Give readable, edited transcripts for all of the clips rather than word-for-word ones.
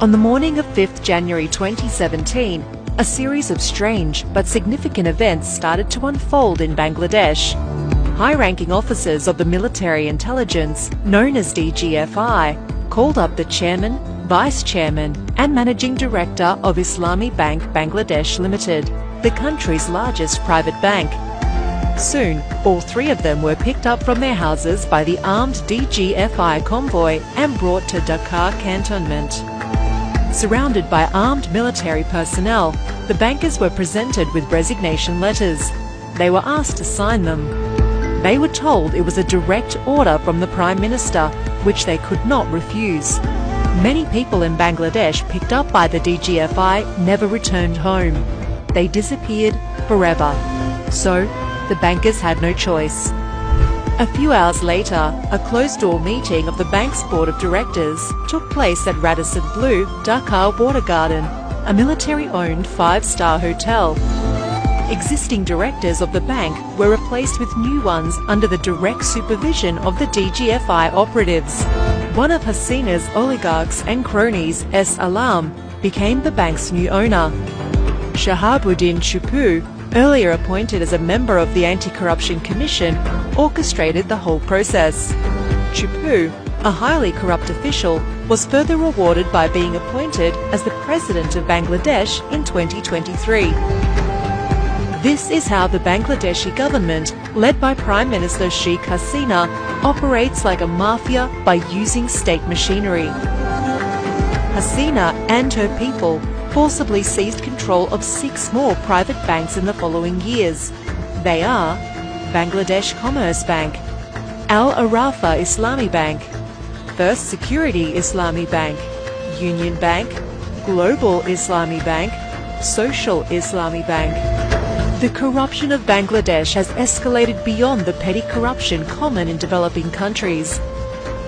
On the morning of 5th January 2017, a series of strange but significant events started to unfold in Bangladesh. High-ranking officers of the military intelligence, known as DGFI, called up the chairman, vice chairman and managing director of Islami Bank Bangladesh Limited, the country's largest private bank. Soon, all three of them were picked up from their houses by the armed DGFI convoy and brought to Dhaka cantonment. Surrounded by armed military personnel, the bankers were presented with resignation letters. They were asked to sign them. They were told it was a direct order from the Prime Minister, which they could not refuse. Many people in Bangladesh picked up by the DGFI never returned home. They disappeared forever. So, the bankers had no choice. A few hours later, a closed-door meeting of the bank's board of directors took place at Radisson Blu, Dhaka Water Garden, a military-owned five-star hotel. Existing directors of the bank were replaced with new ones under the direct supervision of the DGFI operatives. One of Hasina's oligarchs and cronies, S. Alam, became the bank's new owner. Shahabuddin Chuppu, earlier appointed as a member of the Anti-Corruption Commission, orchestrated the whole process. Chuppu, a highly corrupt official, was further rewarded by being appointed as the President of Bangladesh in 2023. This is how the Bangladeshi government, led by Prime Minister Sheikh Hasina, operates like a mafia by using state machinery. Hasina and her people forcibly seized control of 6 more private banks in the following years. They are Bangladesh Commerce Bank, Al Arafa Islami Bank, First Security Islami Bank, Union Bank, Global Islami Bank, Social Islami Bank. The corruption of Bangladesh has escalated beyond the petty corruption common in developing countries.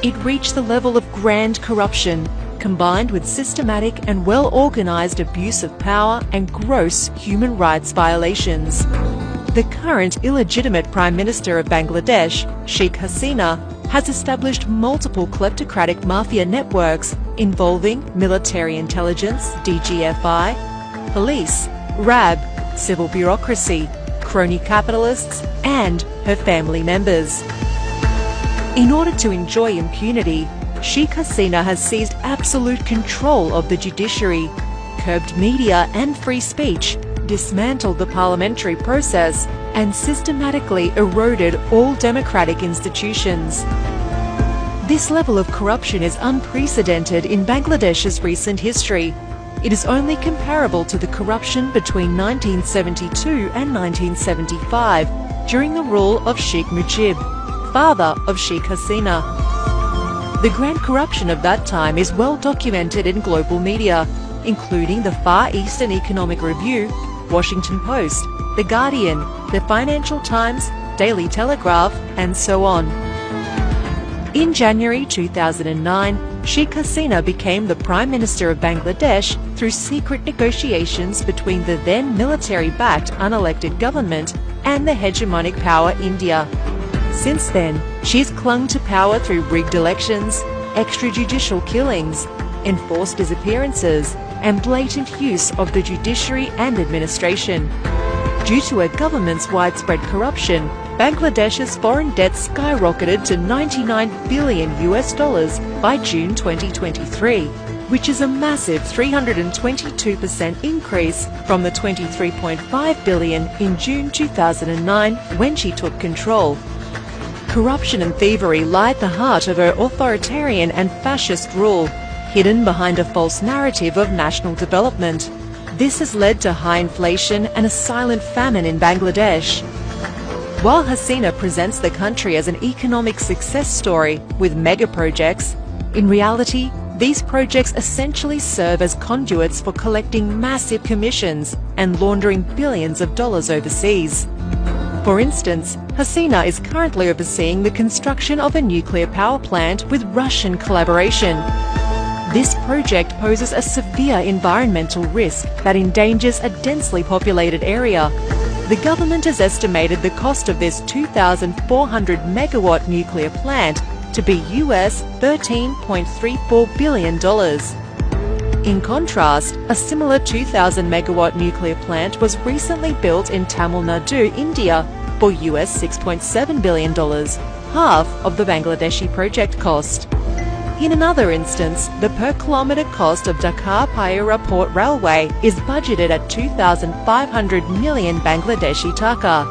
It reached the level of grand corruption, combined with systematic and well-organized abuse of power and gross human rights violations. The current illegitimate Prime Minister of Bangladesh, Sheikh Hasina, has established multiple kleptocratic mafia networks involving military intelligence, DGFI, police, RAB, civil bureaucracy, crony capitalists, and her family members. In order to enjoy impunity, Sheikh Hasina has seized absolute control of the judiciary, curbed media and free speech, dismantled the parliamentary process, and systematically eroded all democratic institutions. This level of corruption is unprecedented in Bangladesh's recent history. It is only comparable to the corruption between 1972 and 1975 during the rule of Sheikh Mujib, father of Sheikh Hasina. The grand corruption of that time is well documented in global media, including the Far Eastern Economic Review, Washington Post, The Guardian, The Financial Times, Daily Telegraph, and so on. In January 2009, Sheikh Hasina became the Prime Minister of Bangladesh through secret negotiations between the then military-backed unelected government and the hegemonic power India. Since then, she's clung to power through rigged elections, extrajudicial killings, enforced disappearances, and blatant use of the judiciary and administration. Due to her government's widespread corruption, Bangladesh's foreign debt skyrocketed to $99 billion by June 2023, which is a massive 322% increase from the $23.5 billion in June 2009 when she took control. Corruption and thievery lie at the heart of her authoritarian and fascist rule, hidden behind a false narrative of national development. This has led to high inflation and a silent famine in Bangladesh. While Hasina presents the country as an economic success story with mega projects, in reality, these projects essentially serve as conduits for collecting massive commissions and laundering billions of dollars overseas. For instance, Hasina is currently overseeing the construction of a nuclear power plant with Russian collaboration. This project poses a severe environmental risk that endangers a densely populated area. The government has estimated the cost of this 2,400 megawatt nuclear plant to be US $13.34 billion. In contrast, a similar 2,000 megawatt nuclear plant was recently built in Tamil Nadu, India, for US $6.7 billion, half of the Bangladeshi project cost. In another instance, the per-kilometre cost of Dhaka-Payara Port Railway is budgeted at 2,500 million Bangladeshi taka.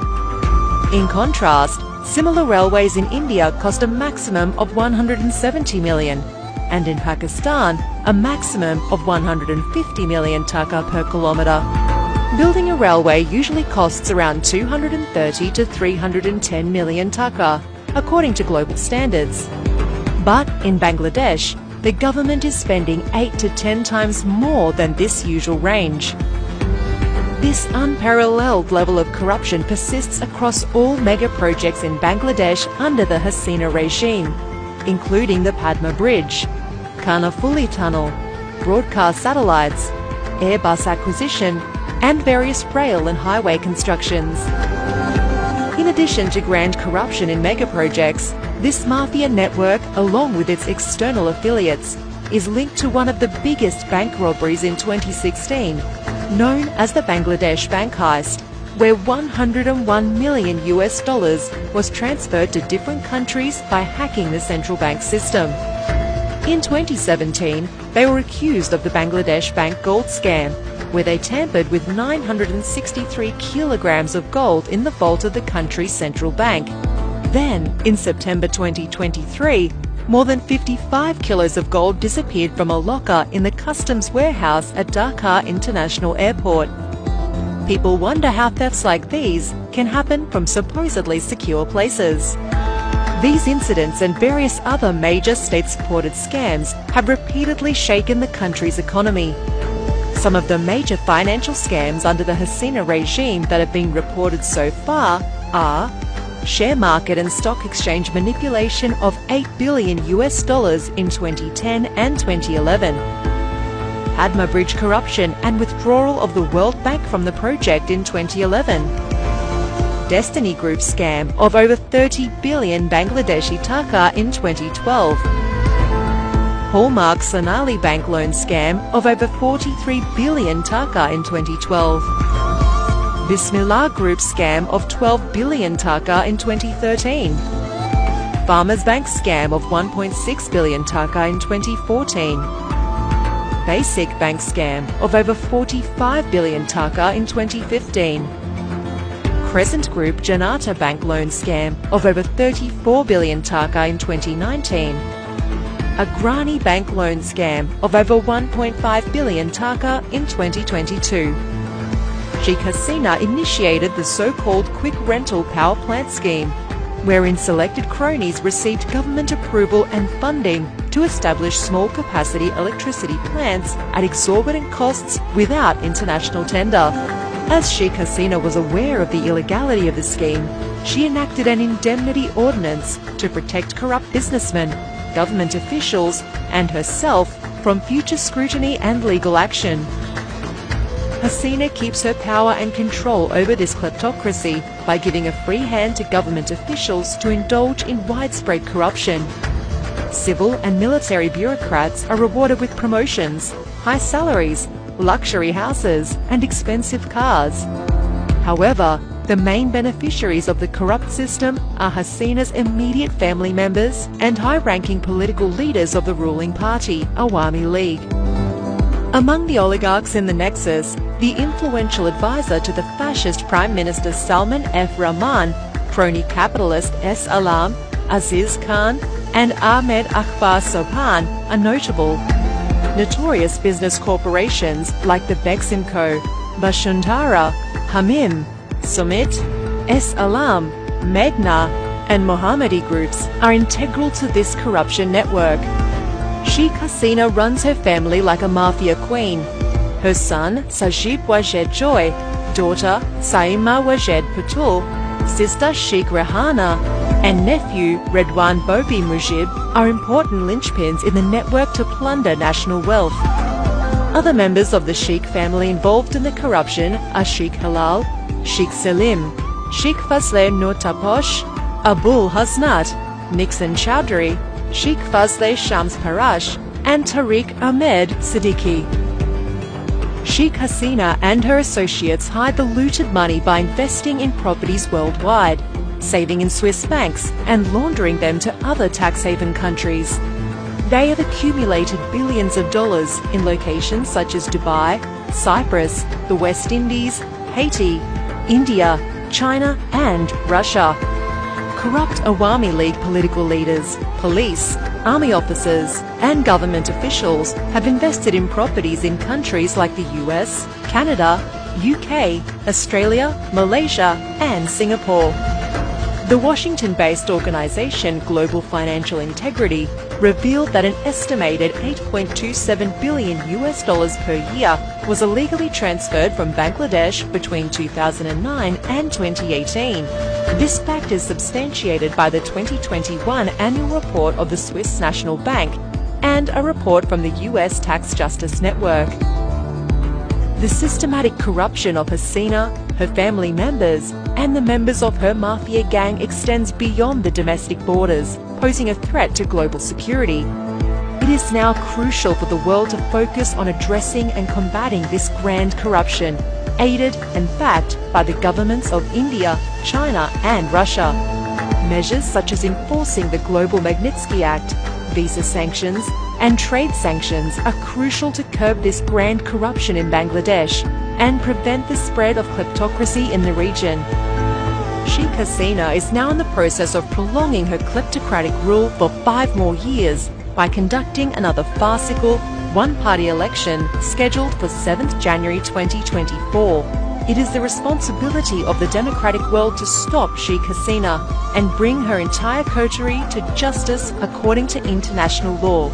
In contrast, similar railways in India cost a maximum of 170 million, and in Pakistan, a maximum of 150 million taka per kilometre. Building a railway usually costs around 230 to 310 million taka, according to global standards. But in Bangladesh, the government is spending 8 to 10 times more than this usual range. This unparalleled level of corruption persists across all mega projects in Bangladesh under the Hasina regime, including the Padma Bridge, Karnafuli Tunnel, broadcast satellites, Airbus acquisition, and various rail and highway constructions. In addition to grand corruption in mega projects, this mafia network, along with its external affiliates, is linked to one of the biggest bank robberies in 2016, known as the Bangladesh Bank Heist, where $101 million was transferred to different countries by hacking the central bank system. In 2017, they were accused of the Bangladesh Bank gold scam, where they tampered with 963 kilograms of gold in the vault of the country's central bank. Then, in September 2023, more than 55 kilos of gold disappeared from a locker in the customs warehouse at Dhaka International Airport. People wonder how thefts like these can happen from supposedly secure places. These incidents and various other major state-supported scams have repeatedly shaken the country's economy. Some of the major financial scams under the Hasina regime that have been reported so far are share market and stock exchange manipulation of $8 billion in 2010 and 2011, Padma Bridge corruption and withdrawal of the World Bank from the project in 2011, Destiny Group scam of over 30 billion Bangladeshi taka in 2012, Hallmark Sonali Bank loan scam of over 43 billion taka in 2012, Bismillah Group scam of 12 billion taka in 2013, Farmers Bank scam of 1.6 billion taka in 2014, Basic Bank scam of over 45 billion taka in 2015, Crescent Group Janata Bank loan scam of over 34 billion taka in 2019, Agrani Bank loan scam of over 1.5 billion taka in 2022. Sheikh Hasina initiated the so-called quick rental power plant scheme, wherein selected cronies received government approval and funding to establish small-capacity electricity plants at exorbitant costs without international tender. As Sheikh Hasina was aware of the illegality of the scheme, she enacted an indemnity ordinance to protect corrupt businessmen, government officials, and herself from future scrutiny and legal action. Hasina keeps her power and control over this kleptocracy by giving a free hand to government officials to indulge in widespread corruption. Civil and military bureaucrats are rewarded with promotions, high salaries, luxury houses, and expensive cars. However, the main beneficiaries of the corrupt system are Hasina's immediate family members and high-ranking political leaders of the ruling party, Awami League. Among the oligarchs in the nexus, the influential advisor to the fascist Prime Minister Salman F. Rahman, crony capitalist S. Alam, Aziz Khan, and Ahmed Akbar Sobhan are notable. Notorious business corporations like the Beximco, Basuntara, Hamim, Sumit, S. Alam, Meghna, and Mohammadi groups are integral to this corruption network. Sheikh Hasina runs her family like a mafia queen. Her son, Sajib Wajed Joy, daughter, Saima Wajed Patul, sister Sheikh Rehana, and nephew, Redwan Bobi Mujib, are important linchpins in the network to plunder national wealth. Other members of the Sheikh family involved in the corruption are Sheikh Halal, Sheikh Selim, Sheikh Fazle Nur Taposh, Abul Hasnat, Nixon Chowdhury, Sheikh Fazle Shams Parash, and Tariq Ahmed Siddiqui. Sheikh Hasina and her associates hide the looted money by investing in properties worldwide, saving in Swiss banks and laundering them to other tax haven countries. They have accumulated billions of dollars in locations such as Dubai, Cyprus, the West Indies, Haiti, India, China and Russia. Corrupt Awami League political leaders, police, army officers and government officials have invested in properties in countries like the US, Canada, UK, Australia, Malaysia and Singapore. The Washington-based organisation Global Financial Integrity revealed that an estimated $8.27 billion per year was illegally transferred from Bangladesh between 2009 and 2018. This fact is substantiated by the 2021 annual report of the Swiss National Bank and a report from the US Tax Justice Network. The systematic corruption of Hasina, her family members, and the members of her mafia gang extends beyond the domestic borders, posing a threat to global security. It is now crucial for the world to focus on addressing and combating this grand corruption, aided and backed by the governments of India, China and Russia. Measures such as enforcing the Global Magnitsky Act, visa sanctions and trade sanctions are crucial to curb this grand corruption in Bangladesh and prevent the spread of kleptocracy in the region. Sheikh Hasina is now in the process of prolonging her kleptocratic rule for 5 more years by conducting another farcical, one-party election scheduled for 7th January 2024. It is the responsibility of the democratic world to stop Sheikh Hasina and bring her entire coterie to justice according to international law.